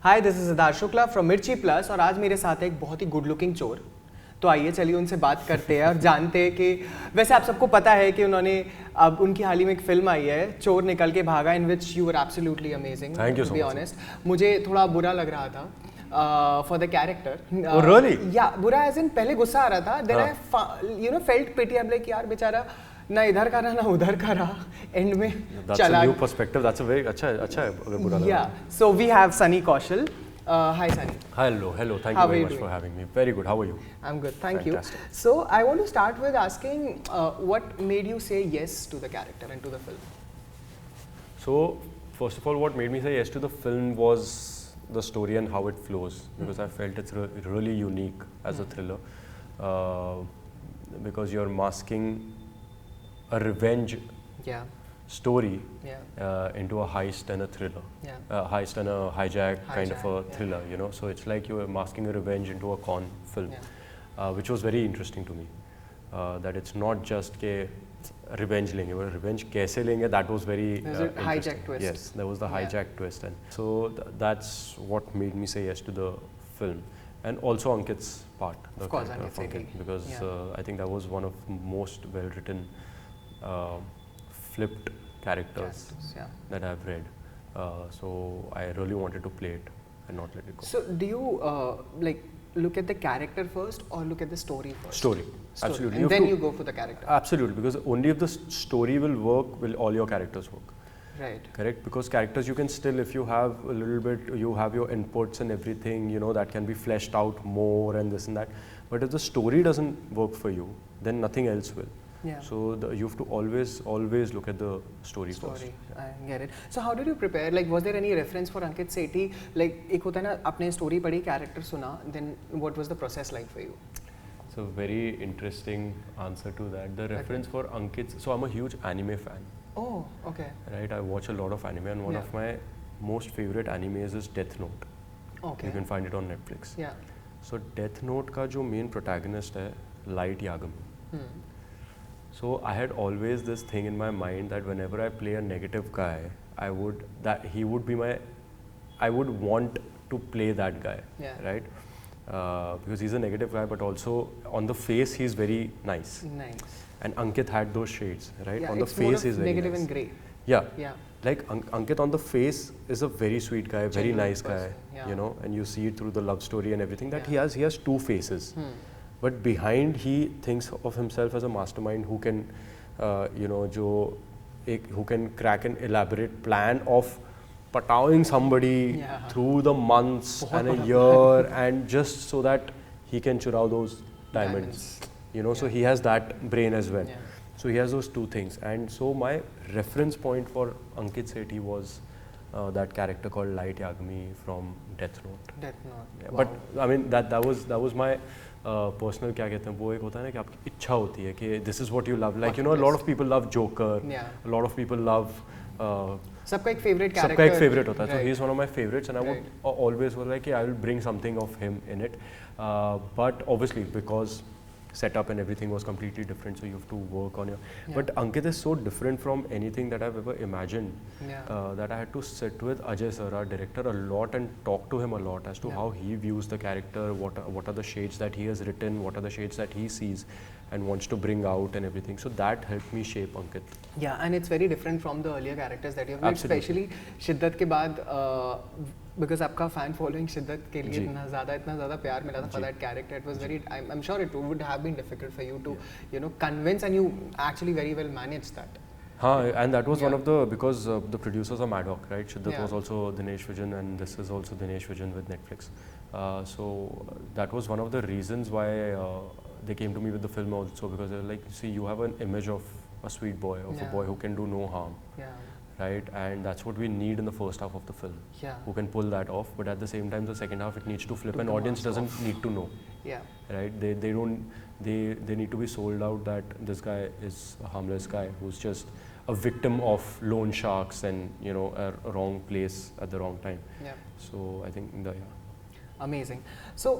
Hi this is Siddharth Shukla from मिर्ची plus और आज मेरे साथ है एक बहुत ही गुड लुकिंग चोर। तो आइए चलिए उनसे बात करते हैं और जानते हैं कि वैसे आप सबको पता है कि उन्होंने अब उनकी हाल ही में एक फिल्म आई है चोर निकल के भागा in which you were absolutely amazing to be honest. मुझे थोड़ा बुरा लग रहा था फॉर द कैरेक्टर। या बुरा एज इन पहले गुस्सा आ रहा था, then I you know felt pity. I am like यार बेचारा ना इधर का ना उधर का रहा, एंड में that's चला। a new perspective. That's a very अच्छा है अगर बुरा लगा। Yeah, so we have Sunny Kaushal. Hi Sunny. Hello. Thank you very much for having me. Very good. How are you? I'm good, thank Fantastic. you. So I want to start with asking what made you say yes to the character and to the film? So first of all, what made me say yes to the film was the story and how it flows, because I felt it's really unique as a thriller, because you're masking a revenge story into a heist and a thriller, heist and a hijack kind of a thriller, you know. So it's like you are masking a revenge into a con film, which was very interesting to me. That it's not just ke revenge lenge, but revenge kaise lenge. That was very hijack twist. Yes, there was the hijack twist, and so that's what made me say yes to the film. And also Ankit's part, the character of Ankit, because I think that was one of most well written flipped characters that I've read, so I really wanted to play it and not let it go. So do you like look at the character first or look at the story first? Story. Absolutely. And then you go for the character. Absolutely, because only if the story will work will all your characters work. Right. Correct, because characters you can still, if you have a little bit, you have your inputs and everything, you know, that can be fleshed out more and this and that, but if the story doesn't work for you, then nothing else will. So you have to always look at the story first. I get it. So how did you prepare? Like, was there any reference for Ankit Sethi? Like, एक होता है ना, आपने story पढ़ी, character सुना, then what was the process like for you? So very interesting answer to that. The reference for Ankit. So I'm a huge anime fan. Oh, okay. Right, I watch a lot of anime, and one of my most favorite animes is Death Note. Okay. You can find it on Netflix. Yeah. So Death Note का जो main protagonist है Light Yagami. So I had always this thing in my mind that whenever I play a negative guy, I would want to play that guy, right? Because he's a negative guy, but also on the face he's very nice. Nice. And Ankit had those shades, right? Yeah, on the face he's very negative nice. and grey. Yeah. Like Ankit on the face is a very sweet guy, very nice guy, you know, and you see it through the love story and everything that he has two faces. But behind he thinks of himself as a mastermind who can, you know, who can crack an elaborate plan of patawing somebody through the months and a year, and just so that he can churao those diamonds. You know, so he has that brain as well. So he has those two things, and so my reference point for Ankit Sethi was that character called Light Yagami from Death Note. Death Note. Yeah, wow. But I mean that was my personal, क्या कहते हैं, वो एक होता है ना कि आपकी इच्छा होती है कि this is what you love. Like, you know, a lot of people love Joker. A lot of people love. सबका एक favorite character. सबका एक favorite होता है. So he is one of my favorites, and I would always was like, I will bring something of him in it. But obviously because setup and everything was completely different, so you have to work on your. But Ankit is so different from anything that I've ever imagined, that I had to sit with Ajay sir, our director, a lot and talk to him a lot as to how he views the character, what are the shades that he has written, what are the shades that he sees and wants to bring out and everything. So that helped me shape Ankit. Yeah, and it's very different from the earlier characters that you have made, especially शिद्दत के बाद, because आपका fan following शिद्दत के लिए इतना ज़्यादा प्यार मिला था for that character. It was very, I'm sure it would have been difficult for you to, you know, convince, and you actually very well managed that. And that was one of the, because the producers are Mad Hawk, right? Shiddat was also Dinesh Vijan, and this is also Dinesh Vijan with Netflix. So that was one of the reasons why they came to me with the film also, because they were like, see, you have an image of a sweet boy, of a boy who can do no harm, right? And that's what we need in the first half of the film, who can pull that off. But at the same time, the second half, it needs to flip, and audience doesn't need to know, right? They need to be sold out that this guy is a harmless guy who's just a victim of loan sharks and, you know, a wrong place at the wrong time. So I think Amazing. So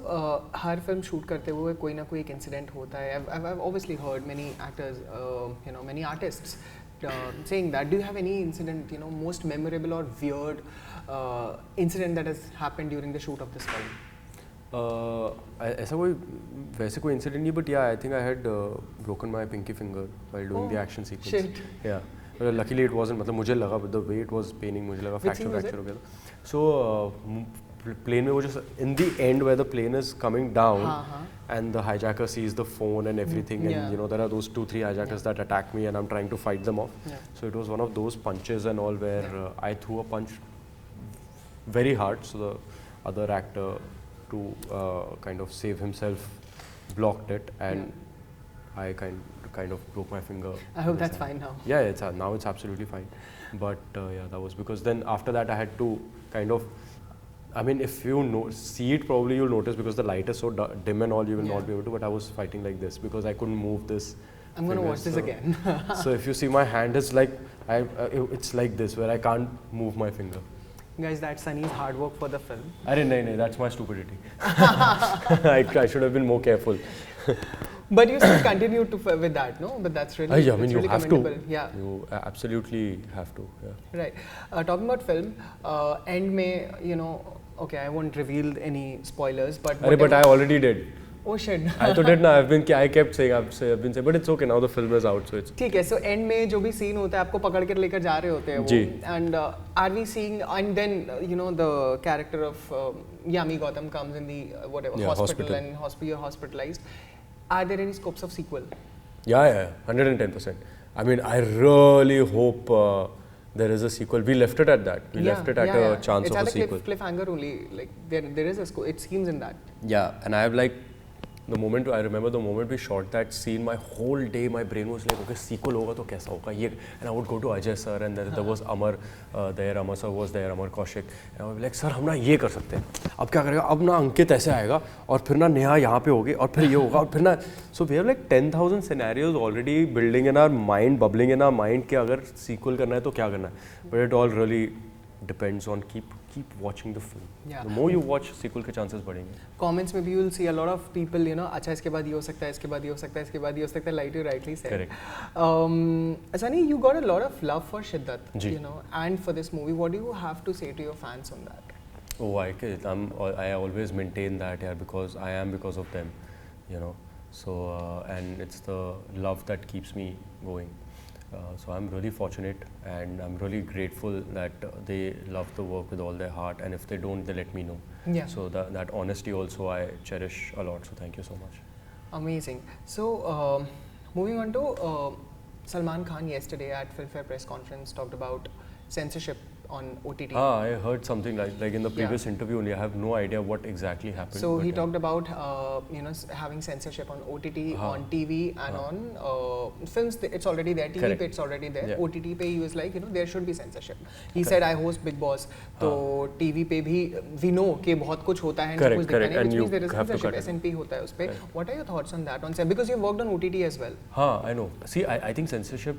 her film shoot करते हुए कोई ना कोई एक incident होता है. I've obviously heard many actors, you know, many artists saying that. Do you have any incident, you know, most memorable or weird incident that has happened during the shoot of this film? ऐसा कोई वैसे कोई incident नहीं, but yeah, I think I had broken my pinky finger while doing the action sequence. Shit. Yeah. Luckily it wasn't, मतलब मुझे लगा the way it was paining, मुझे लगा fracture हो गया था. So plane में वो जो in the end where the plane is coming down and the hijacker sees the phone and everything, and you know there are those 2-3 hijackers that attack me and I'm trying to fight them off. So it was one of those punches and all where I threw a punch very hard, so the other actor, to kind of save himself, blocked it, and I kind of broke my finger. I hope that's fine now. Yeah, it's now it's absolutely fine. But yeah, that was because then after that I had to kind of, I mean, if you see it, probably you'll notice because the light is so dim and all, you will not be able to. But I was fighting like this because I couldn't move this. I'm going to watch this again. So if you see my hand is like, it's like this where I can't move my finger. Guys, that's Sunny's hard work for the film. No, that's my stupidity. I should have been more careful. But you still continue with that, no? But that's really, I mean, you really have commendable. to. Yeah. You absolutely have to. Yeah. Right. Talking about film, end may, you know, okay, I won't reveal any spoilers, but. But I already did. Oh shit. I thought it ना. I kept saying, I've been saying, but it's okay now. The film is out, so it's. ठीक है. So end में जो भी scene होता है, आपको पकड़ कर लेकर जा रहे होते हैं वो. And are we seeing? And then you know the character of Yami Gautam comes in the hospital and you're hospitalized. Are there any scopes of sequel? Yeah, 110%. I mean, I really hope there is a sequel. We left it at that. We left it at a chance of a sequel. It's at a cliffhanger only. Like there is a scope. It seems in that. Yeah, and I have like. I remember the moment we shot that scene, my whole day, my brain was like, okay, sequel hoga to kaisa hoga ye. And I would go to Ajay sir, and there was Amar there, Amar sir was there, Amar Kaushik, and I would be like, sir, हम ना ये कर सकते हैं. अब क्या करेगा? अब ना अंकित ऐसे आएगा, और फिर ना नेहा यहाँ पे होगी, और फिर ये होगा, और फिर ना. So we have like 10,000 scenarios already building in our mind, bubbling in our mind कि अगर sequel करना है तो क्या करना है. But it all really depends on keep watching the film. Yeah. The more you watch, sequel के chances बढ़ेंगे. Comments में भी you'll see a lot of people, you know, अच्छा इसके बाद ये हो सकता है, इसके बाद ये हो सकता है, इसके बाद ये हो सकता है, like you rightly said. Correct. Sunny, you got a lot of love for Siddharth, you know, and for this movie. What do you have to say to your fans on that? Oh, I always maintain that, yeah, because I am because of them, you know. So and it's the love that keeps me going. So I'm really fortunate and I'm really grateful that they love the work with all their heart, and if they don't, they let me know. Yeah. So that honesty also I cherish a lot, so thank you so much. Amazing. So moving on to Salman Khan yesterday at Filmfare press conference talked about censorship on OTT. I heard something like in the previous interview only. I have no idea what exactly happened. So he talked about you know, having censorship on OTT, on TV, and on films. It's already there. TV pe it's already there. Yeah. OTT pe he was like, you know, there should be censorship. He said, I host Big Boss. So TV pe bhi we know कि बहुत कुछ होता है, कुछ दिखता नहीं, which means there is censorship. SNP होता है उस पे. What are your thoughts on that? On set, because you've worked on OTT as well. I know. See, I think censorship,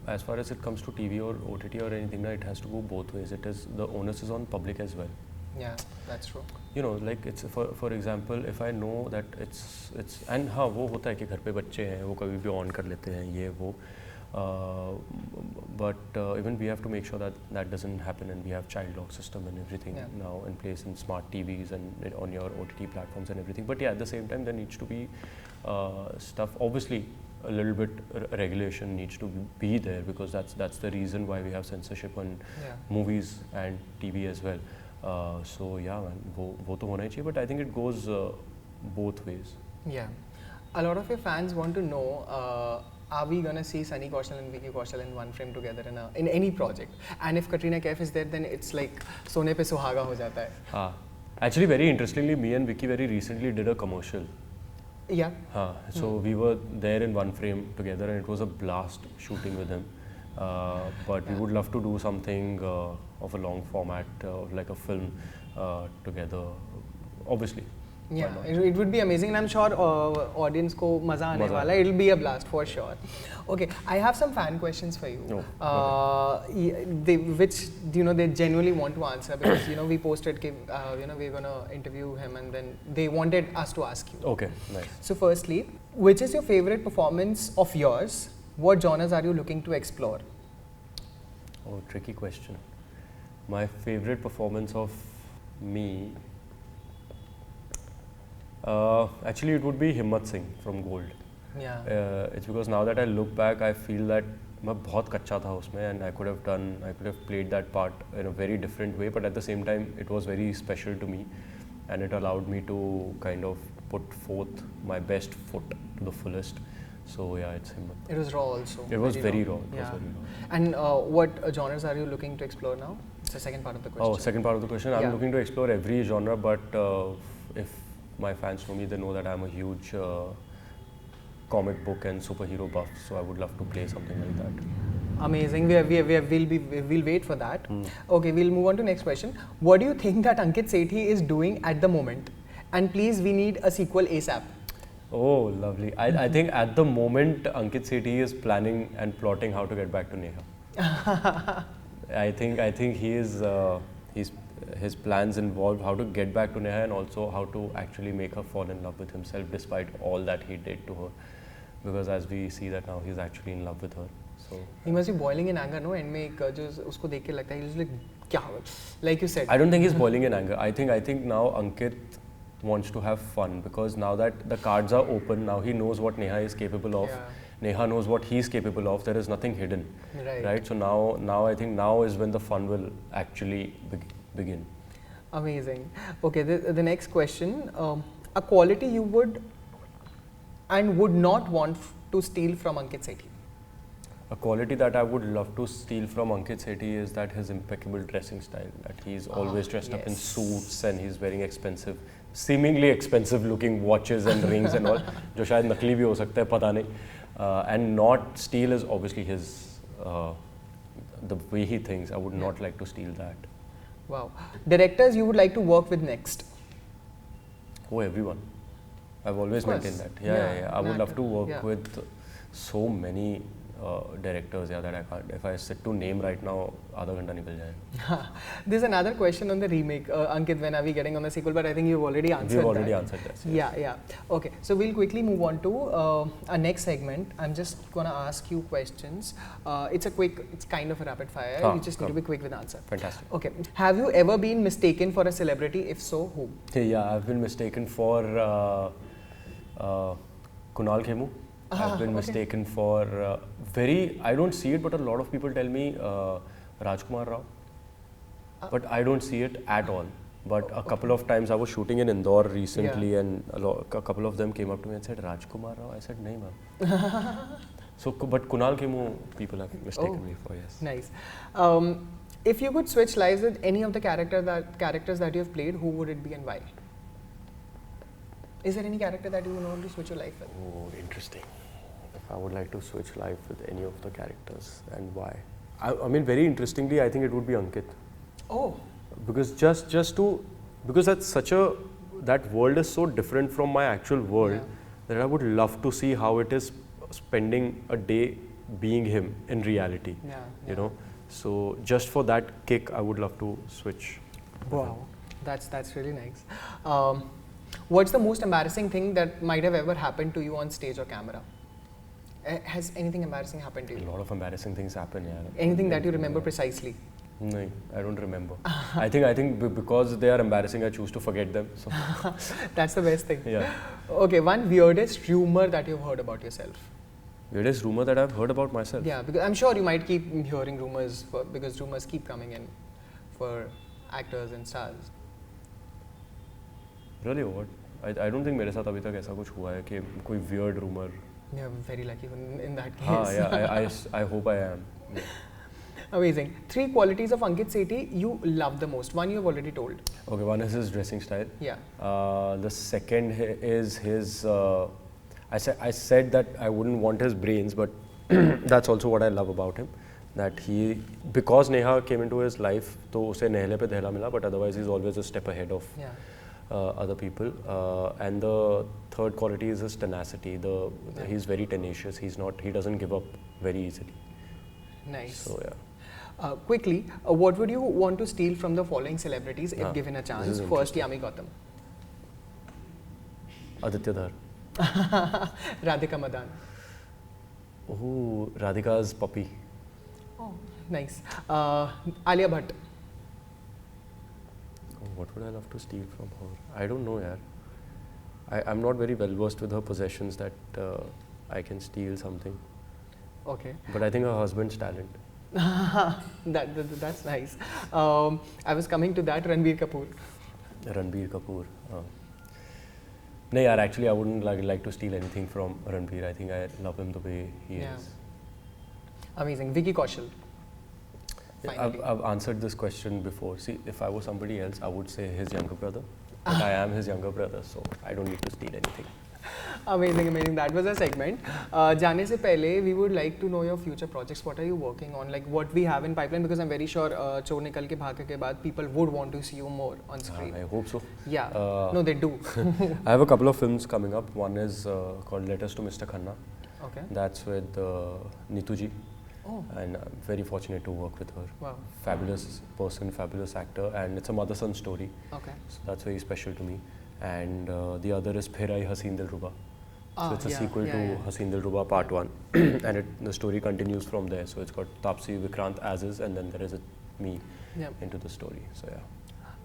as far as it comes to TV or OTT or anything, it has to go both ways. It is, the onus is on public as well. Yeah, that's true. You know, like it's for example, if I know that it's and हाँ वो होता है कि घर पे बच्चे हैं, वो कभी भी on कर लेते हैं ये वो, but even we have to make sure that that doesn't happen, and we have child lock system and everything now in place in smart TVs and on your OTT platforms and everything. But yeah, at the same time, there needs to be stuff. Obviously, a little bit regulation needs to be there, because that's the reason why we have censorship on movies and TV as well. So yeah, man, वो तो होना ही चाहिए, but I think it goes both ways. Yeah, a lot of your fans want to know, are we gonna see Sunny Kaushal and Vicky Kaushal in one frame together in any project? And if Katrina Kaif is there, then it's like सोने पे सुहागा हो जाता है. Actually, very interestingly, me and Vicky very recently did a commercial. Yeah. So we were there in one frame together, and it was a blast shooting with him. But we would love to do something of a long format, like a film together, obviously. Yeah, it would be amazing, and I'm sure audience ko maza aane wala. It'll be a blast for sure. Okay, I have some fan questions for you, which you know they genuinely want to answer, because you know we posted you know we're gonna interview him, and then they wanted us to ask you. Okay, nice. So firstly, which is your favorite performance of yours? What genres are you looking to explore? Oh, tricky question. My favorite performance of me, actually it would be Himmat Singh from Gold. Yeah. It's because now that I look back, I feel that मैं बहुत कच्चा था उसमें, and I could have played that part in a very different way, but at the same time it was very special to me, and it allowed me to kind of put forth my best foot to the fullest. So yeah, it's Himmat. It was raw also. It was very raw. Yeah. And what genres are you looking to explore now? It's the second part of the question. Oh, second part of the question. Yeah. I'm looking to explore every genre, but if my fans know me, they know that I'm a huge comic book and superhero buff. So I would love to play something like that. Amazing. We'll wait for that. Okay, we'll move on to next question. What do you think that Ankit Sethi is doing at the moment? And please, we need a sequel ASAP. Oh, lovely. I think at the moment Ankit Sethi is planning and plotting how to get back to Neha. I think he is his plans involve how to get back to Neha and also how to actually make her fall in love with himself despite all that he did to her. Because as we see that now, he's actually in love with her. So he must be boiling in anger, no? And make जो उसको देख के लगता है he's like क्या like you said. I don't think he's boiling in anger. I think now Ankit wants to have fun because now that the cards are open, now he knows what Neha is capable of. Yeah. Neha knows what he's capable of. There is nothing hidden, right? So now I think now is when the fun will actually begin. Amazing. Okay, the next question: a quality you would and would not want to steal from Ankit Sethi. A quality that I would love to steal from Ankit Sethi is that his impeccable dressing style. That he's always dressed up in suits and he's wearing seemingly expensive looking watches and rings and all, जो शायद नकली भी हो सकता है, पता नहीं. And not steal is obviously his, the way he thinks. I would not like to steal that. Wow. Directors you would like to work with next? Oh, everyone. I've always maintained that. Yeah. I would love to work with so many directors that I can't. If I sit to name right now, आधा घंटा निकल जाएगा. There's another question on the remake. Ankit, when are we getting on the sequel? But I think you've already answered We've already answered that. Yes. Yeah. Okay, so we'll quickly move on to our next segment. I'm just gonna ask you questions. It's kind of a rapid fire. You just need to be quick with the answer. Fantastic. Okay. Have you ever been mistaken for a celebrity? If so, who? Yeah, I've been mistaken for Kunal Khemu. I've been mistaken for I don't see it, but a lot of people tell me Rajkumar Rao. But I don't see it at all. But a couple of times I was shooting in Indore recently and a couple of them came up to me and said, Rajkumar Rao? I said, nahi ma'am. So, but Kunal Khemu, people have mistaken me for, yes. Nice. If you could switch lives with any of the characters that you have played, who would it be and why? Is there any character that you would want to switch your life with? Oh, interesting. If I would like to switch life with any of the characters and why? I mean, very interestingly, I think it would be Ankit. Oh. Because because that world is so different from my actual world that I would love to see how it is spending a day being him in reality. You know, so just for that kick, I would love to switch. Wow, that's really nice. What's the most embarrassing thing that might have ever happened to you on stage or camera? Has anything embarrassing happened to you? A lot of embarrassing things happen, yeah. Anything that you remember precisely? No, I don't remember. I think because they are embarrassing, I choose to forget them. So. That's the best thing. Yeah. Okay, one weirdest rumor that you've heard about yourself? Weirdest rumor that I've heard about myself? Yeah, because I'm sure you might keep hearing rumors because rumors keep coming in for actors and stars. Really, what? I don't think मेरे साथ अभी तक ऐसा कुछ हुआ है कि कोई weird rumor. Yeah, very lucky in that case. I hope I am. Yeah. Amazing. 3 qualities of Ankit Sethi you love the most. One you have already told. Okay, one is his dressing style. Yeah. The second is his. I said that I wouldn't want his brains, but that's also what I love about him. That because Neha came into his life, तो उसे नहले पे दहला मिला, but otherwise he's always a step ahead of other people. And the third quality is his tenacity. He's very tenacious. He doesn't give up very easily. Nice. So yeah. Quickly, what would you want to steal from the following celebrities if given a chance? First, Yami Gautam. Aditya Dhar. Radhika Madan. Oh, Radhika's puppy. Oh, nice. Alia Bhatt. What would I love to steal from her? I don't know, yaar. I'm not very well versed with her possessions that I can steal something. Okay. But I think her husband's talent. That's nice. I was coming to that, Ranbir Kapoor. Ranbir Kapoor. No, yaar, actually I wouldn't like to steal anything from Ranbir. I think I love him the way he is. Amazing. Vicky Kaushal. I've answered this question before. See, if I was somebody else, I would say his younger brother. But I am his younger brother, so I don't need to steal anything. Amazing, amazing. That was a segment. जाने से पहले, we would like to know your future projects. What are you working on? Like what we have in pipeline? Because I'm very sure चोर निकल के भागा के बाद people would want to see you more on screen. I hope so. Yeah. No, they do. I have a couple of films coming up. One is called Letters to Mr. Khanna. Okay. That's with Neetu ji. Oh. And I'm very fortunate to work with her. Wow. Fabulous person, fabulous actor, and it's a mother-son story. Okay. So that's very special to me. And the other is Phir Aayi Haseen Dilruba. So it's a sequel to Haseen Dilruba Part 1. And the story continues from there. So it's got Taapsee, Vikrant as is, and then there is me into the story. So yeah.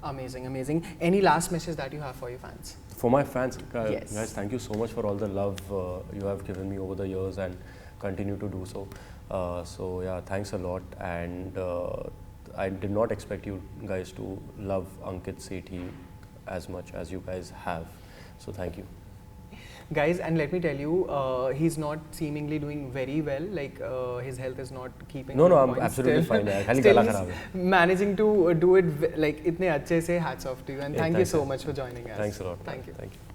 Amazing, amazing. Any last message that you have for your fans? For my fans, Yes. guys, thank you so much for all the love you have given me over the years and continue to do so. So yeah, thanks a lot. And I did not expect you guys to love Ankit Sethi as much as you guys have. So thank you. Guys, and let me tell you, he's not seemingly doing very well. Like his health is not keeping. No, on I'm point. absolutely Still, fine. खाली still गला he's खराब है. managing to do it like इतने अच्छे से. Hats off to you, and Yeah, thank you thanks, so sir. much for joining us. Thanks a lot. Thank you. Thank you.